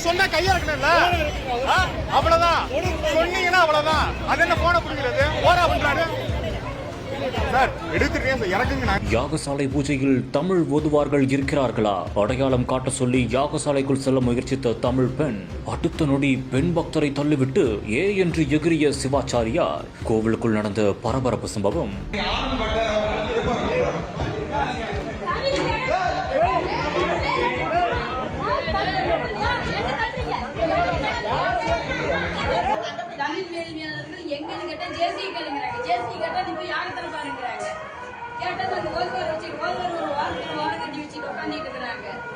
சொன்னா கையா இருக்கணும்ல, அவ்வளவுதான் சொன்னீங்கன்னா அவ்வளவுதான். அது என்ன போன புடிக்கிறது ஓரா பண்றாரு சார், எடுத்துட்டேன் இறக்குங்க. யாகசாலை பூஜையில் தமிழ் ஓதுவார்கள் இருக்கிறார்களா? அடையாளம் காட்ட சொல்லி யாகசாலைக்குள் செல்ல முயற்சித்த தமிழ் பெண் அடுத்த நொடி பெண் பக்தரை தள்ளிவிட்டு ஏ என்று எகிரிய சிவாச்சாரியார். கோவிலுக்குள் நடந்த பரபரப்பு சம்பவம்.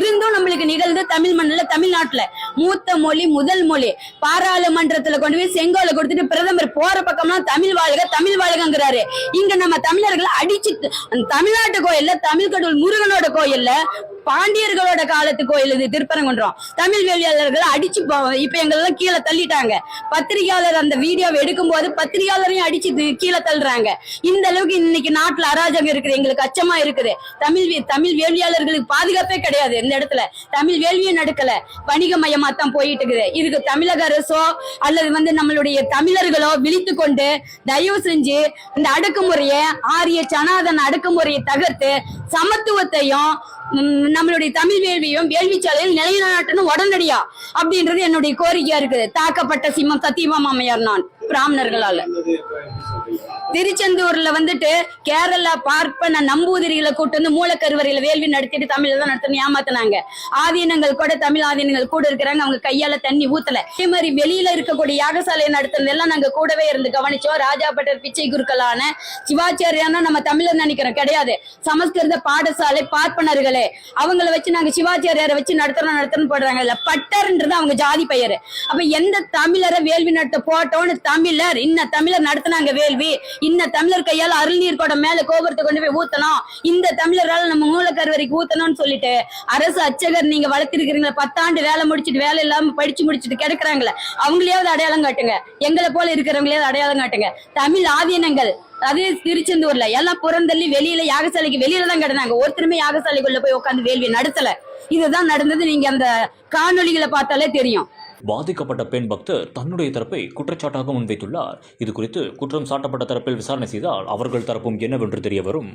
இருந்தும் நம்மளுக்கு நிகழ்ந்து தமிழ் மண்ணில் தமிழ்நாட்டுல மூத்த மொழி முதல் மொழி பாராளுமன்றத்துல கொண்டு போய் செங்கோலை கொடுத்துட்டு பிரதமர் போற பக்கம்லாம் தமிழ் வாழ்க தமிழ் வாழ்கிறாரு. இங்க நம்ம தமிழர்களை அடிச்சு தமிழ்நாட்டு கோயில்ல தமிழ் கடவுள் முருகனோட கோயில்ல பாண்டியர்களோட காலத்து கோயில் இது திருப்பரங்குன்றம் தமிழ் வேலையாளர்கள் அடிச்சு இப்ப எங்களெல்லாம் கீழே தள்ளிட்டாங்க. பத்திரிகையாளர் அந்த வீடியோவை எடுக்கும் போது பத்திரிகையாளரையும் அடிச்சு கீழே தள்ளுறாங்க. இந்த அளவுக்கு இன்னைக்கு நாட்டுல அராஜகம் இருக்குது. எங்களுக்கு அச்சமா இருக்குது. தமிழ் வேலையாளர்களுக்கு பாதுகாப்பே கிடையாது. இந்த இடத்துல தமிழ் வேள்வியும் நடக்கல, வணிக மயமா தான் போயிட்டு இருக்குது. இதுக்கு தமிழக அரசோ அல்லது நம்மளுடைய தமிழர்களோ விழித்து கொண்டு தயவு செஞ்சு இந்த அடக்குமுறையை ஆரிய சனாதன அடக்குமுறையை தகர்த்து சமத்துவத்தையும் நம்மளுடைய தமிழ் வேள்வியும் வேள்விச்சாலையில் நிலைநாட்டணும் உடனடியா அப்படின்றது என்னுடைய கோரிக்கையா இருக்குது. தாக்கப்பட்ட சிம்மம் சத்தியபாமா அம்மையார் நான் பிராமணர்களால. திருச்செந்தூர்ல கேரளா பார்ப்பன நம்பூதிரிகளை கூட்டு மூலக்கருவறையில வேள்வி நடத்திட்டு தமிழ்ல தான் நடத்தணும் ஏமாத்தினாங்க. ஆதீனங்கள் கூட தமிழ் ஆதீனங்கள் கூட இருக்கிறாங்க. அவங்க கையால தண்ணி ஊத்தல. அதே மாதிரி வெளியில இருக்கக்கூடிய யாகசாலையை நடத்துறதெல்லாம் நாங்க கூடவே இருந்து கவனிச்சோம். ராஜாபட்டர் பிச்சை குருக்களான சிவாச்சாரியானா நம்ம தமிழர் நினைக்கிறோம், கிடையாது. சமஸ்கிருத பாடசாலை பார்ப்பனர்களே அவங்கள வச்சு நாங்க சிவாச்சாரியாரை வச்சு நடத்தணும் போடுறாங்க. இல்ல பட்டர்ன்றது அவங்க ஜாதி பெயரு. அப்ப எந்த தமிழரை வேள்வி நடத்த போட்டோன்னு தமிழர் தமிழர் நடத்தினாங்க வேள்வி. இந்த தமிழர் கையால் அருள்நீர் குடம் மேல கோபுரத்தை கொண்டு போய் ஊத்தணும், இந்த தமிழரால் நம்ம மூலக்கருவறைக்கு ஊத்தணும்னு சொல்லிட்டு அரசு அர்ச்சகர் நீங்க வளர்த்திருக்கிறீங்களா, 10 ஆண்டு வேலை முடிச்சுட்டு வேலை இல்லாம படிச்சு முடிச்சுட்டு கிடக்குறாங்களே அவங்களையாவது அடையாளம் காட்டுங்க. எங்களை போல இருக்கிறவங்களையாவது அடையாளம் காட்டுங்க. தமிழ் ஆதீனங்கள் அதே திருச்செந்தூர்ல எல்லாம் புறந்தள்ளி வெளியில யாகசாலைக்கு வெளியில தான் கிடந்தாங்க. ஒருத்தருமே யாகசாலைக்குள்ள போய் உட்காந்து வேள்வி நடத்தல. இதுதான் நடந்தது. நீங்க அந்த காணொலிகளை பார்த்தாலே தெரியும். பாதிக்கப்பட்ட பெண் பக்தர் தன்னுடைய தரப்பை குற்றச்சாட்டாக முன்வைத்துள்ளார். இது குறித்து குற்றம் சாட்டப்பட்ட தரப்பில் விசாரணை செய்தால் அவர்கள் தரப்பும் என்னவென்று தெரிய வரும்.